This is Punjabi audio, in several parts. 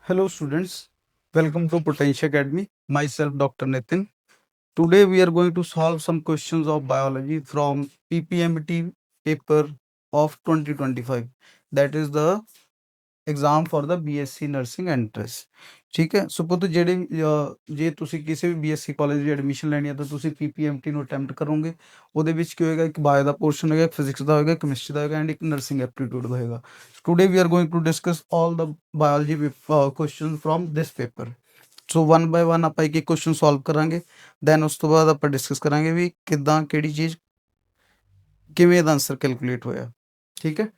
Hello, students. Welcome to Potential Academy. Myself, Dr. Nitin. Today, we are going to solve some questions of biology from PPMT paper of 2025. That is the exam for the BSc nursing entrance. ਠੀਕ ਹੈ, ਸੋ ਪੁੱਤ ਜੇ ਤੁਸੀਂ ਕਿਸੇ ਵੀ ਬੀਐਸਸੀ ਕਾਲਜ ਦੀ ਐਡਮਿਸ਼ਨ ਲੈਣੀ ਹੈ ਤਾਂ ਤੁਸੀਂ ਪੀਪੀਐਮਟੀ ਨੂੰ ਅਟੈਂਪਟ ਕਰੋਗੇ। ਉਹਦੇ ਵਿੱਚ ਕੀ ਹੋਏਗਾ, ਇੱਕ ਬਾਇਓ ਦਾ ਪੋਰਸ਼ਨ ਹੋਏਗਾ, ਇੱਕ ਫਿਜ਼ਿਕਸ ਦਾ ਹੋਏਗਾ, ਕੈਮਿਸਟਰੀ ਦਾ ਹੋਏਗਾ ਐਂਡ ਇੱਕ ਨਰਸਿੰਗ ਐਪਟੀਟਿਊਡ ਦਾ ਹੋਏਗਾ। Today we are going to discuss all the biology question from this paper. So one by one ਆਪਾਂ ਇੱਕ ਇੱਕ ਕੁਐਸਚਨ ਸੋਲਵ ਕਰਾਂਗੇ, ਦੈਨ ਉਸ ਤੋਂ ਬਾਅਦ ਆਪਾਂ ਡਿਸਕਸ ਕਰਾਂਗੇ ਵੀ ਕਿੱਦਾਂ ਕਿਹੜੀ ਚੀਜ਼ ਕਿਵੇਂ ਦਾ ਆਨਸਰ ਕੈਲਕੂਲੇਟ ਹੋਇਆ। ਠੀਕ ਹੈ,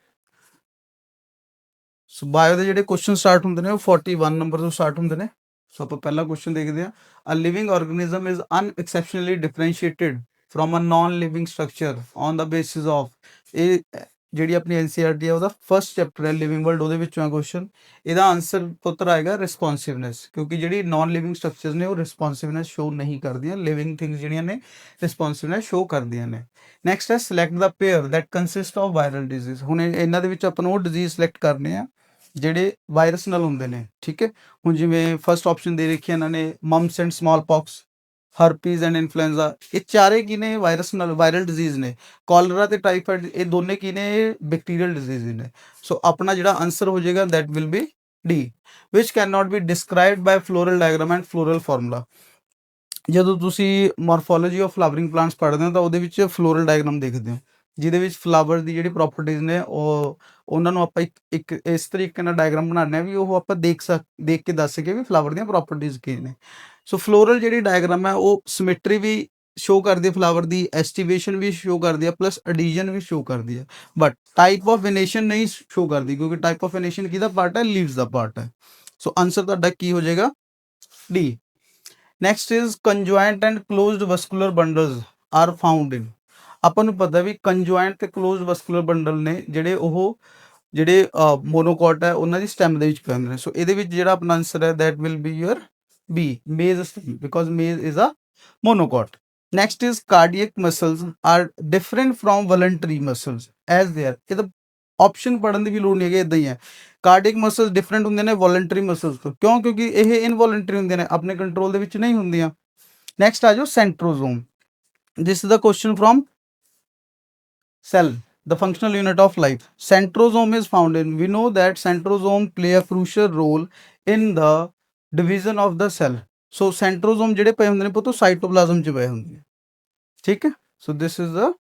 ਸੋ ਬਾਇਓ ਦੇ ਜਿਹੜੇ ਕੁਐਸਚਨ ਸਟਾਰਟ ਹੁੰਦੇ ਨੇ ਉਹ 41 ਨੰਬਰ ਤੋਂ ਸਟਾਰਟ ਹੁੰਦੇ ਨੇ। ਸੋ ਆਪਾਂ ਪਹਿਲਾ ਕੁਐਸਚਨ ਦੇਖਦੇ ਹਾਂ। A living organism is unexceptionally differentiated from a non living structure on the basis of. ਇਹ ਜਿਹੜੀ ਆਪਣੀ ਐਨਸੀਈਆਰਟੀ ਹੈ ਉਹਦਾ ਫਸਟ ਚੈਪਟਰ ਹੈ ਲਿਵਿੰਗ ਵਰਲਡ, ਉਹਦੇ ਵਿੱਚੋਂ ਆ ਕੁਐਸਚਨ। ਇਹਦਾ ਆਨਸਰ ਪੁੱਤਰ ਆਏਗਾ ਰਿਸਪੌਂਸਿਵਨੈਸ, ਕਿਉਂਕਿ ਜਿਹੜੀ ਨਾਨ ਲਿਵਿੰਗ ਸਟਰਕਚਰਸ ਨੇ ਉਹ ਰਿਸਪੌਂਸਿਵਨੈਸ ਸ਼ੋ ਨਹੀਂ ਕਰਦੀਆਂ, ਲਿਵਿੰਗ ਥਿੰਗਸ ਜਿਹੜੀਆਂ ਨੇ ਰਿਸਪੌਂਸਿਵਨੈਸ ਸ਼ੋ ਕਰਦੀਆਂ ਨੇ। ਨੈਕਸਟ ਹੈ select the pair that consist of viral disease. ਹੁਣ ਇਹਨਾਂ ਦੇ ਵਿੱਚ ਆਪਾਂ ਨੂੰ ਉਹ ਡਿਜ਼ੀਜ਼ ਸਿਲੈਕਟ ਕਰਨੇ ਆ ਜਿਹੜੇ ਵਾਇਰਸ ਨਾਲ ਹੁੰਦੇ ਨੇ। ਠੀਕ ਹੈ, ਹੁਣ ਜਿਵੇਂ ਫਸਟ ਆਪਸ਼ਨ ਦੇ ਰੱਖੀ ਇਹਨਾਂ ਨੇ mumps and smallpox, herpes and influenza. ਇਹ ਚਾਰੇ ਕੀ ਨੇ, ਵਾਇਰਸ ਨਾਲ ਵਾਇਰਲ ਡਿਜ਼ੀਜ਼ ਨੇ। ਕਾਲਰਾ ਤੇ ਟਾਈਫਾਇਡ ਇਹ ਦੋਨੇ ਕੀ ਨੇ, ਬੈਕਟੀਰੀਅਲ ਡਿਜ਼ੀਜ਼ ਨੇ। ਸੋ ਆਪਣਾ ਜਿਹੜਾ ਆਨਸਰ ਹੋ ਜਾਏਗਾ that will be D, which can not be described by floral diagram and floral formula. ਜਦੋਂ ਤੁਸੀਂ ਮਾਰਫੋਲੋਜੀ ਆਫ ਫਲਾਵਰਿੰਗ ਪਲਾਂਟਸ ਪੜ੍ਹਦੇ ਹੋ ਤਾਂ ਉਹਦੇ ਵਿੱਚ ਫਲੋਰਲ ਡਾਇਗਰਾਮ ਦੇਖਦੇ ਹੋ, ਜਿਹਦੇ ਵਿੱਚ ਫਲਾਵਰ ਦੀ ਜਿਹੜੀ ਪ੍ਰੋਪਰਟੀਜ਼ ਨੇ ਉਹਨਾਂ ਨੂੰ ਆਪਾਂ ਇੱਕ ਇਸ ਤਰੀਕੇ ਨਾਲ ਡਾਇਗਰਾਮ ਬਣਾਉਂਦੇ ਹਾਂ ਵੀ ਉਹ ਆਪਾਂ ਦੇਖ ਕੇ ਦੱਸ ਸਕੀਏ ਵੀ ਫਲਾਵਰ ਦੀਆਂ ਪ੍ਰੋਪਰਟੀਜ਼ ਕੀ ਨੇ। ਸੋ ਫਲੋਰਲ ਜਿਹੜੀ ਡਾਇਗਰਾਮ ਹੈ ਉਹ ਸਿਮੈਟਰੀ ਵੀ ਸ਼ੋ ਕਰਦੀ ਹੈ ਫਲਾਵਰ ਦੀ, ਐਸਟੀਵੇਸ਼ਨ ਵੀ ਸ਼ੋ ਕਰਦੀ ਹੈ, ਪਲੱਸ ਐਡੀਸ਼ਨ ਵੀ ਸ਼ੋ ਕਰਦੀ ਹੈ, ਬਟ ਟਾਈਪ ਆਫ ਵੇਨੇਸ਼ਨ ਨਹੀਂ ਸ਼ੋ ਕਰਦੀ, ਕਿਉਂਕਿ ਟਾਈਪ ਆਫ ਵੇਨੇਸ਼ਨ ਕਿਹਦਾ ਪਾਰਟ ਹੈ, ਲੀਵਸ ਦਾ ਪਾਰਟ ਹੈ। ਸੋ ਆਨਸਰ ਤੁਹਾਡਾ ਕੀ ਹੋ ਜਾਏਗਾ, D. Next is conjoint and closed vascular bundles are found in. ਆਪਾਂ ਨੂੰ ਪਤਾ ਵੀ ਕੰਜੁਆਇੰਟ ਤੇ ਕਲੋਜ਼ਡ ਵਸਕੂਲਰ ਬੰਡਲ ਨੇ ਜਿਹੜੇ ਮੋਨੋਕੋਟ ਹੈ ਉਹਨਾਂ ਦੀ ਸਟੈਮ ਦੇ ਵਿੱਚ ਪਏ ਹੁੰਦੇ ਨੇ। ਸੋ ਇਹਦੇ ਵਿੱਚ ਜਿਹੜਾ ਆਪਣਾ ਆਨਸਰ ਹੈ that will be your B, maize stem, because maize is a monocot. Next is cardiac muscles are different from voluntary muscles as they are. ਇਹ ਤਾਂ ਆਪਸ਼ਨ ਪੜਨ ਦੀ ਵੀ ਲੋੜ ਨਹੀਂ ਹੈਗੀ, ਇਦਾਂ ਹੀ ਹੈ। ਕਾਰਡੀਅਕ ਮਸਲਸ ਡਿਫਰੈਂਟ ਹੁੰਦੇ ਨੇ ਵੋਲੰਟਰੀ ਮਸਲਸ ਤੋਂ, ਕਿਉਂ? ਕਿਉਂਕਿ ਇਹ ਇਨਵੋਲੰਟਰੀ ਹੁੰਦੇ ਨੇ, ਆਪਣੇ ਕੰਟਰੋਲ ਦੇ ਵਿੱਚ ਨਹੀਂ ਹੁੰਦੀਆਂ। ਨੈਕਸਟ ਆ ਜਾਓ centrosome. This is the question from cell, the functional unit of life. Centrosome is found in, we know that centrosome play a crucial role in the division of the cell. So centrosome ਜਿਹੜੇ ਪਏ ਹੁੰਦੇ ਨੇ ਪੁੱਤੋ ਸਾਈਟੋਪਲਾਜ਼ਮ 'ਚ ਪਏ ਹੁੰਦੇ ਨੇ। ਠੀਕ ਹੈ, so this is the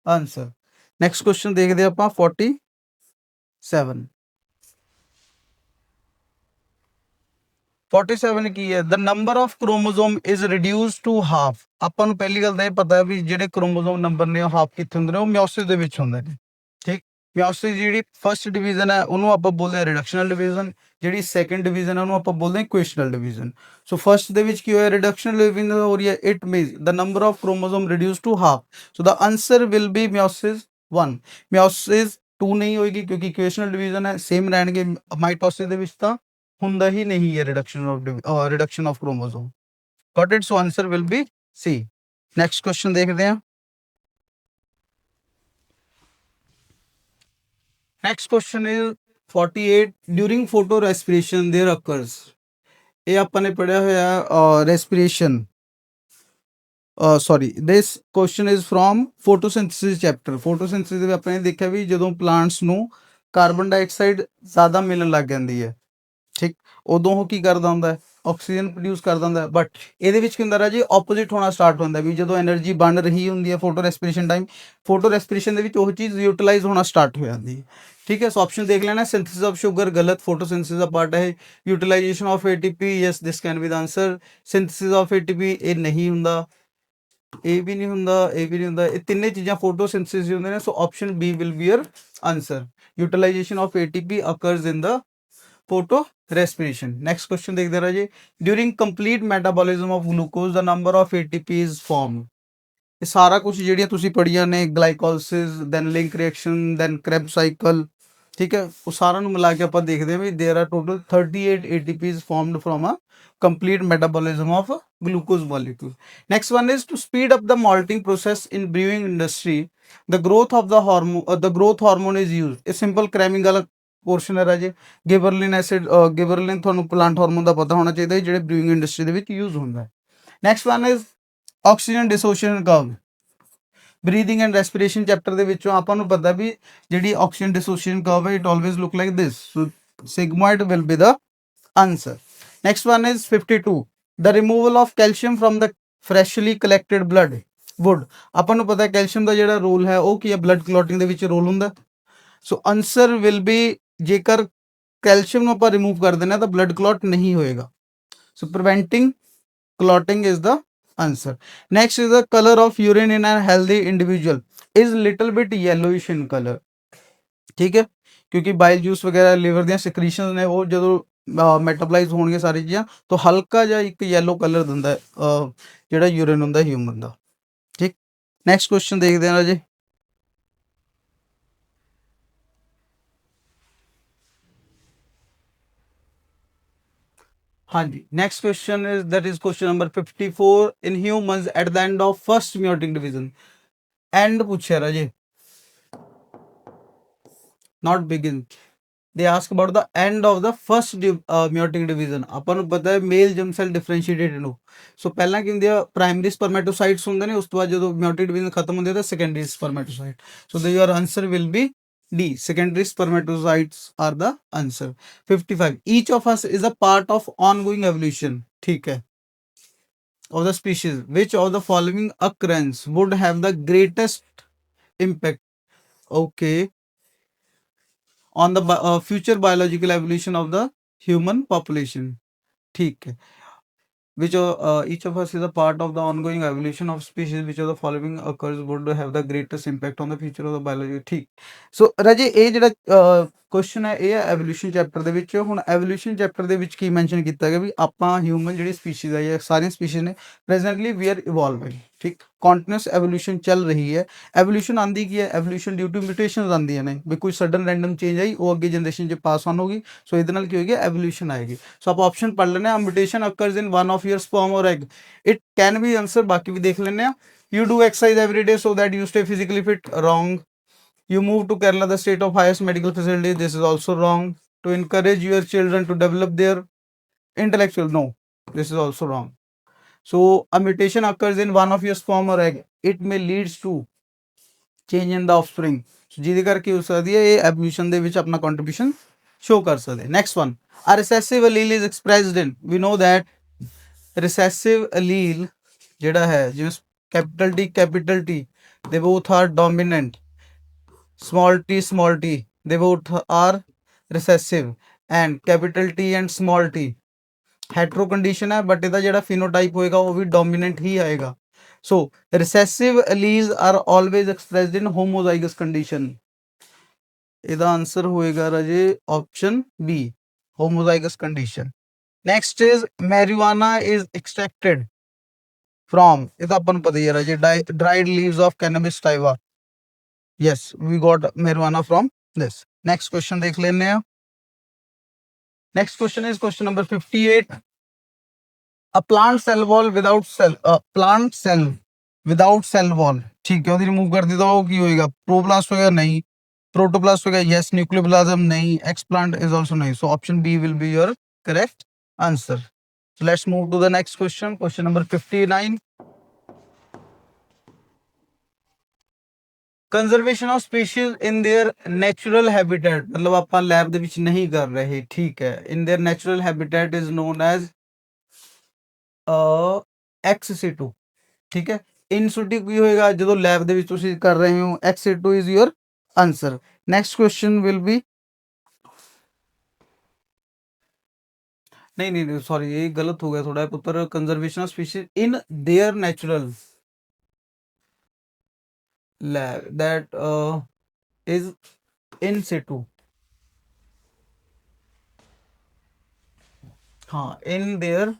answer. Next question ਦੇਖਦੇ ਆਪਾਂ 47। 47 ਕੀ ਹੈ, the number of chromosome is reduced to half। ਆਪਾਂ ਨੂੰ ਪਹਿਲੀ ਗੱਲ ਤਾਂ ਇਹ ਪਤਾ ਹੈ ਵੀ ਜਿਹੜੇ ਕ੍ਰੋਮੋਸੋਮ ਨੰਬਰ ਨੇ ਉਹ ਹਾਫ ਕਿੱਥੇ ਹੁੰਦੇ ਨੇ, ਉਹ ਮਿਓਸਿਸ ਦੇ ਵਿੱਚ ਹੁੰਦੇ ਨੇ। ਠੀਕ, ਮਿਓਸਿਸ ਜਿਹੜੀ ਫਸਟ ਡਿਵੀਜ਼ਨ ਹੈ ਉਹਨੂੰ ਆਪਾਂ ਬੋਲਦੇ ਹਾਂ ਰਿਡਕਸ਼ਨਲ ਡਿਵੀਜ਼ਨ, ਜਿਹੜੀ ਸੈਕੰਡ ਡਿਵੀਜ਼ਨ ਹੈ ਉਹਨੂੰ ਆਪਾਂ ਬੋਲਦੇ ਹਾਂ ਇਕੁਏਸ਼ਨਲ ਡਿਵੀਜ਼ਨ। ਸੋ ਫਸਟ ਦੇ ਵਿੱਚ ਕੀ ਹੋਇਆ, ਰਿਡਕਸ਼ਨਲ ਡਿਵੀਜ਼ਨ ਹੋ ਰਹੀ ਹੈ, it means the number of chromosome reduced to half, so the answer will be meiosis 1। ਮਿਓਸਿਸ 2 ਨਹੀਂ ਹੋਏਗੀ ਕਿਉਂਕਿ ਇਕੁਏਸ਼ਨਲ ਡਿਵੀਜ਼ਨ ਹੈ, ਸੇਮ ਰਹਿਣਗੇ। ਮਾਈਟੋਸਿਸ ਦੇ ਵਿੱਚ ਤਾਂ ਹੁੰਦਾ ਹੀ ਨਹੀਂ ਹੈ reduction of chromosome. Got it, so answer will be C. Next question ਦੇਖਦੇ ਹਾਂ। Next question is 48, during photorespiration there occurs। ਇਹ ਆਪਾਂ ਨੇ ਪੜਿਆ ਹੋਇਆ respiration, sorry this question is from photosynthesis chapter. Photosynthesis ਦੇ ਆਪਾਂ ਨੇ ਦੇਖਿਆ ਵੀ ਜਦੋਂ ਪਲਾਂਟਸ ਨੂੰ ਕਾਰਬਨ ਡਾਈਆਕਸਾਈਡ ਜ਼ਿਆਦਾ ਮਿਲਣ ਲੱਗ ਜਾਂਦੀ ਹੈ, ਠੀਕ, ਉਦੋਂ ਉਹ ਕੀ ਕਰਦਾ ਹੁੰਦਾ ਹੈ, ਆਕਸੀਜਨ ਪ੍ਰੋਡਿਊਸ ਕਰਦਾ ਹੁੰਦਾ ਹੈ। ਬਟ ਇਹਦੇ ਵਿੱਚ ਕੀ ਹੁੰਦਾ ਰਾਜੀ, ਆਪੋਜ਼ਿਟ ਹੋਣਾ ਸਟਾਰਟ ਹੁੰਦਾ ਵੀ ਜਦੋਂ એનર્ਜੀ ਬਣ ਰਹੀ ਹੁੰਦੀ ਹੈ photo respiration time, photo respiration ਦੇ ਵਿੱਚ ਉਹ ਚੀਜ਼ ਯੂਟਿਲਾਈਜ਼ ਹੋਣਾ ਸਟਾਰਟ ਹੋ ਜਾਂਦੀ ਹੈ। ਠੀਕ ਹੈ, ਸੋ ਆਪਸ਼ਨ ਦੇਖ ਲੈਣਾ, ਸਿੰਥੇਸਿਸ ਆਫ ਸ਼ੂਗਰ ਗਲਤ, ਫੋਟੋਸਿੰਥੇਸਿਸ ਦਾ ਪਾਰਟ ਹੈ। Utilisation of ATP, yes this can be the answer. Synthesis of ATP ਇਹ ਨਹੀਂ ਹੁੰਦਾ, ਇਹ ਵੀ ਨਹੀਂ ਹੁੰਦਾ, ਇਹ ਵੀ ਨਹੀਂ ਹੁੰਦਾ, ਇਹ ਤਿੰਨੇ ਚੀਜ਼ਾਂ ਫੋਟੋਸਿੰਥੇਸਿਸ ਹੁੰਦੇ ਨੇ। So option B will be your answer, utilisation of ATP occurs in the photorespiration. Next question देखते रहिए, during complete metabolism of glucose the number of ATP is form. ये सारा कुछ ਜਿਹੜੀਆਂ ਤੁਸੀਂ ਪੜੀਆਂ ਨੇ, glycolysis, then link reaction, then Krebs cycle, ਠੀਕ ਹੈ, ਉਹ ਸਾਰਿਆਂ ਨੂੰ ਮਿਲਾ ਕੇ ਆਪਾਂ ਦੇਖਦੇ ਹਾਂ ਵੀ there are total 38 ATPs formed from a complete metabolism of glucose molecule। next one is to speed up the malting process in brewing industry, the growth hormone is used। ਇਹ ਸਿੰਪਲ ਕ੍ਰੈਮਿੰਗ ਵਾਲਾ पोर्शन है राजे गिबरलिन एसिड गिबरलिन ਤੁਹਾਨੂੰ ਪਲਾਂਟ ਹਾਰਮੋਨ ਦਾ ਪਤਾ ਹੋਣਾ ਚਾਹੀਦਾ ਜਿਹੜੇ ਬਰੀਇੰਗ ਇੰਡਸਟਰੀ ਦੇ ਵਿੱਚ ਯੂਜ਼ ਹੁੰਦਾ ਹੈ next one is oxygen dissociation curve breathing and respiration chapter ਦੇ ਵਿੱਚੋਂ ਆਪਾਂ ਨੂੰ ਪਤਾ ਵੀ ਜਿਹੜੀ ਆਕਸੀਜਨ ਡਿਸੋਸੀਏਸ਼ਨ ਕਰਵ ਹੈ it always look like this so sigmoid will be the answer. Next one is 52 the removal of calcium from the freshly collected blood would ਆਪਾਂ ਨੂੰ ਪਤਾ ਹੈ ਕੈਲਸ਼ੀਅਮ ਦਾ ਜਿਹੜਾ ਰੋਲ ਹੈ ਉਹ ਕੀ ਹੈ ਬਲੱਡ ਕਲੌਟਿੰਗ ਦੇ ਵਿੱਚ ਰੋਲ ਹੁੰਦਾ ਸੋ ਆਨਸਰ ਵਿਲ ਬੀ ਜੇਕਰ ਕੈਲਸ਼ੀਅਮ ਨੂੰ ਆਪਾਂ ਰਿਮੂਵ ਕਰ ਦਿੰਦੇ ਹਾਂ ਤਾਂ ਬਲੱਡ ਕਲੌਟ ਨਹੀਂ ਹੋਏਗਾ ਸੋ ਪ੍ਰੀਵੈਂਟਿੰਗ clotting is the answer. Next is the color of urine in a healthy individual is little bit yellowish in color. ठीक है क्योंकि बाइल जूस वगैरह लिवर ਦੀਆਂ secretions ਨੇ ਉਹ ਜਦੋਂ ਮੈਟਾਬਲਾਈਜ਼ ਹੋਣਗੇ ਸਾਰੀ ਚੀਜ਼ਾਂ ਤਾਂ ਹਲਕਾ ਜਿਹਾ ਇੱਕ ਯੈਲੋ ਕਲਰ ਦਿੰਦਾ ਹੈ ਜਿਹੜਾ ਯੂਰਿਨ ਹੁੰਦਾ ਹਿਊਮਨ ਦਾ ਠੀਕ ਨੈਕਸਟ ਕੁਐਸਚਨ ਦੇਖਦੇ ਹਾਂ ਜੀ हाँ जी next question is that is question number 54 in humans at the end of first meiotic division and पूछे राजे not begin they ask about the end of the first meiotic division ਆਪਾਂ ਨੂੰ ਪਤਾ ਹੈ ਮੇਲ ਜਰਮ ਸੈਲ ਡਿਫਰੈਂਸ਼ੀਏਟਡ ਨੂੰ ਸੋ ਪਹਿਲਾਂ ਕੀ ਹੁੰਦੀ ਆ ਪ੍ਰਾਇਮਰੀ ਸਪਰਮੈਟੋਸਾਈਟਸ ਹੁੰਦੇ ਨੇ ਉਸ ਤੋਂ ਬਾਅਦ ਜਦੋਂ ਮਿਓਟਿਕ ਡਿਵੀਜ਼ਨ ਖਤਮ ਹੁੰਦੀ ਹੈ ਤਾਂ secondary spermatocyte so the your answer will be D secondary spermatocytes are the answer 55 each of us is a part of ongoing evolution ठीक है of the species which of the following occurrence would have the greatest impact okay on the future biological evolution of the human population ठीक है which each of us is a part of the ongoing evolution of species which of the following occurs would have the greatest impact on the future of the biology ਠੀਕ ਸੋ ਰਾਜੇ ਇਹ ਜਿਹੜਾ ਕੁਐਸਚਨ ਹੈ ਇਹ ਹੈ ਐਵੋਲੂਸ਼ਨ ਚੈਪਟਰ ਦੇ ਵਿੱਚ ਹੁਣ ਐਵੋਲੂਸ਼ਨ ਚੈਪਟਰ ਦੇ ਵਿੱਚ ਕੀ ਮੈਂਸ਼ਨ ਕੀਤਾ ਗਿਆ ਵੀ ਆਪਾਂ ਹਿਊਮਨ ਜਿਹੜੀ ਸਪੀਸੀਜ਼ ਹੈ ਜਾਂ ਸਾਰੀਆਂ ਸਪੀਸੀਜ਼ ਨੇ ਪ੍ਰੈਜ਼ੈਂਟਲੀ ਵੀ ਆਰ ਇਵੋਲਵਿੰਗ ਠੀਕ ਕੰਟੀਨਿਊਸ ਐਵੋਲੂਸ਼ਨ ਚੱਲ ਰਹੀ ਹੈ ਐਵੋਲੂਸ਼ਨ ਆਂਦੀ ਕੀ ਹੈ ਐਵੋਲੂਸ਼ਨ ਡਿਊ ਟੂ ਮਿਊਟੇਸ਼ਨਸ ਆਉਂਦੀਆਂ ਨੇ ਵੀ ਕੋਈ ਸਡਨ ਰੈਂਡਮ ਚੇਂਜ ਆਈ ਉਹ ਅੱਗੇ ਜਨਰੇਸ਼ਨ 'ਚ ਪਾਸ ਆਨ ਹੋਗੀ ਸੋ ਇਹਦੇ ਨਾਲ ਕੀ ਹੋਏਗੀ ਐਵੋਲੂਸ਼ਨ ਆਏਗੀ ਸੋ ਆਪਾਂ ਆਪਸ਼ਨ ਪੜ੍ਹ ਲੈਂਦੇ ਹਾਂ mutation occurs in one of your sperm or egg it can be answer ਬਾਕੀ ਵੀ ਦੇਖ ਲੈਂਦੇ ਹਾਂ you do exercise every day so that you stay physically fit wrong you move to Kerala, the state of highest medical facility. This is also wrong. To encourage your children to develop their intellectual. No, this is also wrong. So a mutation occurs in one of your sperm or egg. It may leads to change in the offspring. So ਜਿਹਦੇ ਕਰਕੇ ਹੋ ਸਕਦੀ ਹੈ ਇਹ evolution ਦੇ ਵਿੱਚ ਆਪਣਾ contribution show ਕਰ ਸਕਦੇ next one a recessive allele is expressed in we know that recessive allele ਜਿਹੜਾ ਹੈ ਜਿਵੇਂ capital T they both are dominant small t they both are recessive and capital T and small t hetero condition है but ਇਹਦਾ ਜਿਹੜਾ phenotype ਹੋਏਗਾ ਉਹ ਵੀ dominant ਹੀ ਆਏਗਾ so recessive alleles are always expressed in homozygous condition ਇਹਦਾ ਆਨਸਰ ਹੋਏਗਾ ਰਾਜੇ option B homozygous condition next is marijuana is extracted from ਇਹਦਾ ਆਪਾਂ ਨੂੰ ਪਤਾ ਹੀ ਹੈ ਰਾਜੇ dried leaves of cannabis sativa yes we got marijuana from this next question देख लेने हैं next question is question number 58 a plant cell wall without cell wall ठीक है ਉਹਦੀ ਰਿਮੂਵ ਕਰ ਦਿੱਤਾ ਉਹ ਕੀ ਹੋਏਗਾ प्रोप्लास्ट होगा नहीं प्रोटोप्लास्ट होगा yes न्यूक्लियोप्लाज्म नहीं एक्सप्लांट is also नहीं so option B will be your correct answer so let's move to the next question number 59 conservation of species in their natural habitat मतलब ਆਪਾਂ ਲੈਬ ਦੇ ਵਿੱਚ ਨਹੀਂ ਕਰ ਰਹੇ ਠੀਕ ਹੈ in their natural habitat is known as ex situ ਠੀਕ ਹੈ in situ ਕੀ ਹੋਏਗਾ ਜਦੋਂ ਲੈਬ ਦੇ ਵਿੱਚ ਤੁਸੀਂ ਕਰ ਰਹੇ ਹੋ ex situ is your answer next question will be नहीं नहीं नहीं सॉरी ये गलत हो गया थोड़ा पुत्र conservation of species in their natural lab that is in situ हाँ in their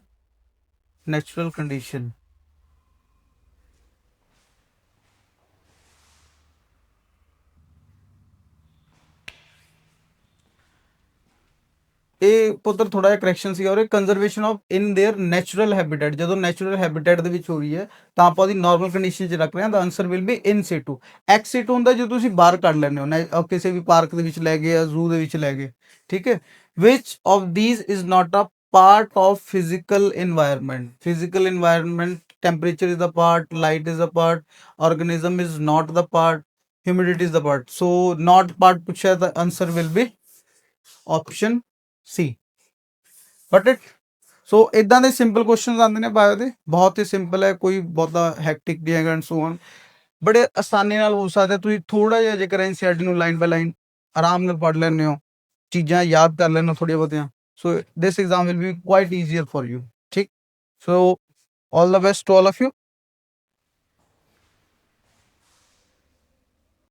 natural condition ਇਹ ਆਪਾਂ ਉੱਧਰ ਥੋੜਾ ਜਿਹਾ ਕਰੈਕਸ਼ਨ ਸੀਗਾ ਔਰ conservation of in there natural habitat, ਜਦੋਂ ਨੈਚੁਰਲ ਹੈਬਿਟੈਟ ਦੇ ਵਿੱਚ ਹੋ ਰਹੀ ਹੈ ਤਾਂ ਆਪਾਂ ਉਹਦੀ ਨਾਰਮਲ ਕੰਡੀਸ਼ਨ 'ਚ ਰੱਖ ਰਹੇ ਹਾਂ, ਦਾ answer will be in situ. Ex situ ਹੁੰਦਾ ਜਦੋਂ ਤੁਸੀਂ ਬਾਹਰ ਕੱਢ ਲੈਂਦੇ ਹੋ, ਕਿਸੇ ਵੀ ਪਾਰਕ ਦੇ ਵਿੱਚ ਲੈ ਗਏ ਜਾਂ ਜ਼ੂ ਦੇ ਵਿੱਚ ਲੈ ਗਏ, ਠੀਕ ਹੈ। Which of these is not a part of physical environment? Physical environment, temperature is the part, light is the part, organism is not the part, humidity is the part. So not part pucha, the answer will be option C. But it, ਸੋ ਇਦਾਂ ਦੇ ਸਿੰਪਲ ਕੁਐਸਚਨਸ ਆਉਂਦੇ ਨੇ ਬਾਇਓ ਦੇ, ਬਹੁਤ ਹੀ ਸਿੰਪਲ ਹੈ, ਕੋਈ ਬਹੁਤਾ ਹੈਕਟਿਕ ਨਹੀਂ ਹੈਗਾ ਐਂਡ ਸੋ ਔਨ, ਬੜੇ ਆਸਾਨੀ ਨਾਲ ਹੋ ਸਕਦਾ। ਤੁਸੀਂ ਥੋੜਾ ਜਿਹਾ ਜੇਕਰ ਐਨਸੀਈਆਰਟੀ ਨੂੰ ਲਾਈਨ ਬਾਈ ਲਾਈਨ ਆਰਾਮ ਨਾਲ ਪੜ੍ਹ ਲੈਂਦੇ ਹੋ, ਚੀਜ਼ਾਂ ਯਾਦ ਕਰ ਲੈਂਦੇ ਹੋ ਥੋੜ੍ਹੀਆਂ ਬਹੁਤੀਆਂ, so this exam will be quite easier for you, ठीक। So all the best to all of you.